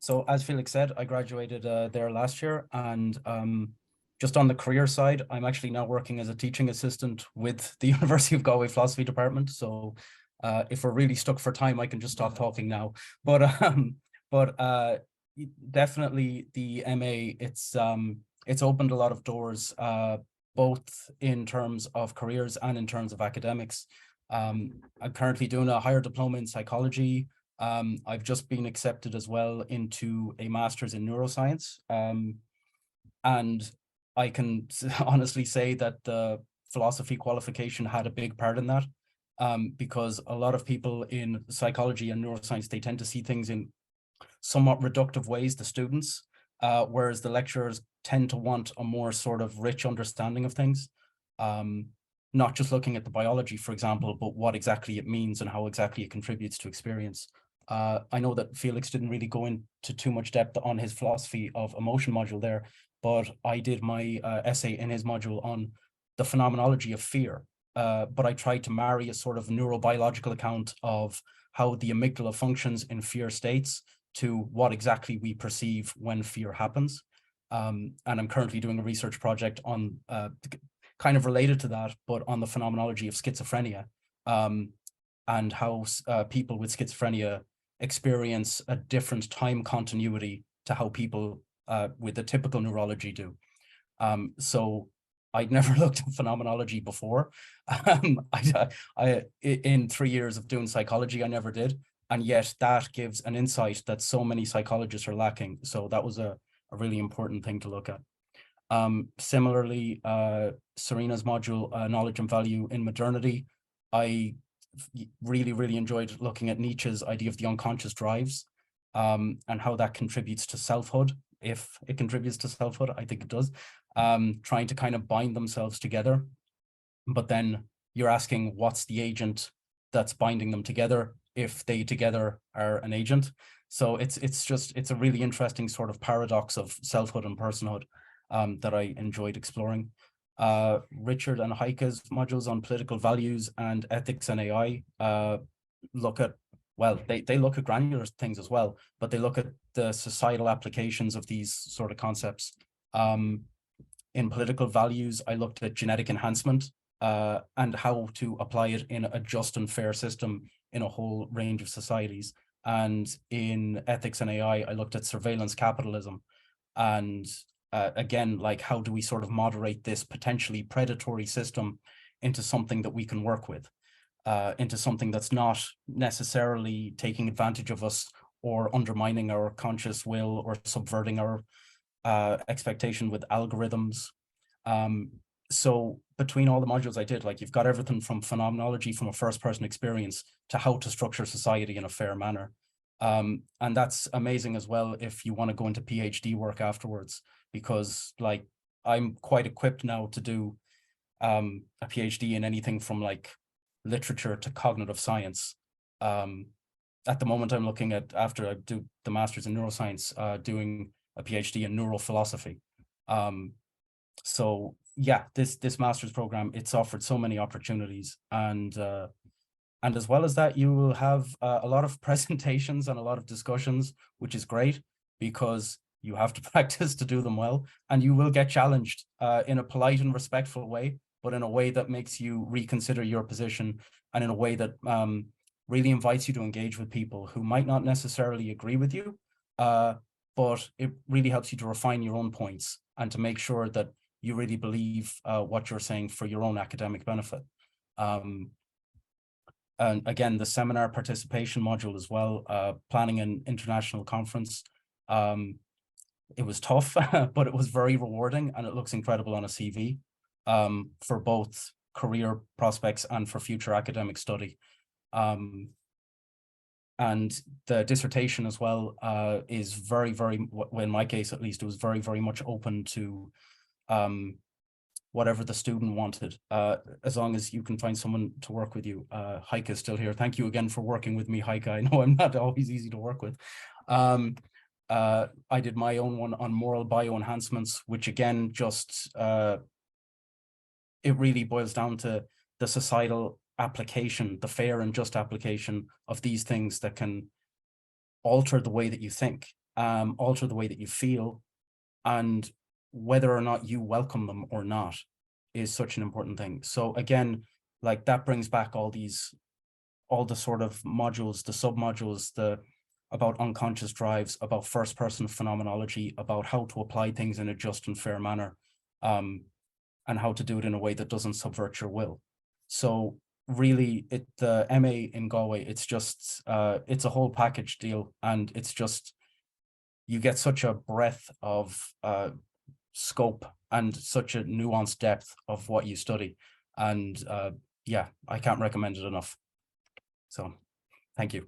So as Felix said, I graduated there last year, and just on the career side, I'm actually now working as a teaching assistant with the University of Galway philosophy department. So if we're really stuck for time, I can just stop talking now. But definitely the MA, it's opened a lot of doors, both in terms of careers and in terms of academics. I'm currently doing a higher diploma in psychology. I've just been accepted as well into a master's in neuroscience. And I can honestly say that the philosophy qualification had a big part in that, because a lot of people in psychology and neuroscience, they tend to see things in somewhat reductive ways, the students, whereas the lecturers tend to want a more sort of rich understanding of things. Not just looking at the biology, for example, but what exactly it means and how exactly it contributes to experience. I know that Felix didn't really go into too much depth on his philosophy of emotion module there, but I did my essay in his module on the phenomenology of fear. But I tried to marry a sort of neurobiological account of how the amygdala functions in fear states to what exactly we perceive when fear happens. And I'm currently doing a research project on kind of related to that, but on the phenomenology of schizophrenia, and how people with schizophrenia experience a different time continuity to how people with the typical neurology do. So I'd never looked at phenomenology before. In 3 years of doing psychology, I never did. And yet that gives an insight that so many psychologists are lacking. So that was a really important thing to look at. Similarly, Serena's module, Knowledge and Value in Modernity, I really enjoyed looking at Nietzsche's idea of the unconscious drives, and how that contributes to selfhood. If it contributes to selfhood, I think it does. Trying to kind of bind themselves together, but then you're asking what's the agent that's binding them together if they together are an agent. So it's a really interesting sort of paradox of selfhood and personhood that I enjoyed exploring. Richard and Heike's modules on political values and ethics and AI look at, well, they look at granular things as well, but they look at the societal applications of these sort of concepts. In political values, I looked at genetic enhancement and how to apply it in a just and fair system in a whole range of societies. And in ethics and AI, I looked at surveillance capitalism and again, like how do we sort of moderate this potentially predatory system into something that we can work with, into something that's not necessarily taking advantage of us or undermining our conscious will or subverting our expectation with algorithms. So between all the modules I did, like you've got everything from phenomenology from a first-person experience to how to structure society in a fair manner. And that's amazing as well if you want to go into PhD work afterwards, because like I'm quite equipped now to do a PhD in anything from like literature to cognitive science. At the moment, I'm looking at, after I do the master's in neuroscience, doing a PhD in neurophilosophy. So yeah, this master's program, it's offered so many opportunities, and as well as that, you will have a lot of presentations and a lot of discussions, which is great because you have to practice to do them well, and you will get challenged in a polite and respectful way, but in a way that makes you reconsider your position, and in a way that really invites you to engage with people who might not necessarily agree with you, but it really helps you to refine your own points and to make sure that you really believe what you're saying for your own academic benefit. And again, the seminar participation module as well, planning an international conference. It was tough, but it was very rewarding, and it looks incredible on a CV for both career prospects and for future academic study. And the dissertation as well is very, well, in my case at least, it was very much open to whatever the student wanted, as long as you can find someone to work with you. Heike is still here. Thank you again for working with me, Heike. I know I'm not always easy to work with. I did my own one on moral bioenhancements, which again, just it really boils down to the societal application, the fair and just application of these things that can alter the way that you think. alter the way that you feel, and whether or not you welcome them or not is such an important thing. So again, like that brings back all the sort of modules, the sub-modules, about unconscious drives, about first person phenomenology, about how to apply things in a just and fair manner, and how to do it in a way that doesn't subvert your will. So really, the MA in Galway, it's just it's a whole package deal, and it's just, you get such a breadth of scope and such a nuanced depth of what you study, and yeah, I can't recommend it enough. So thank you.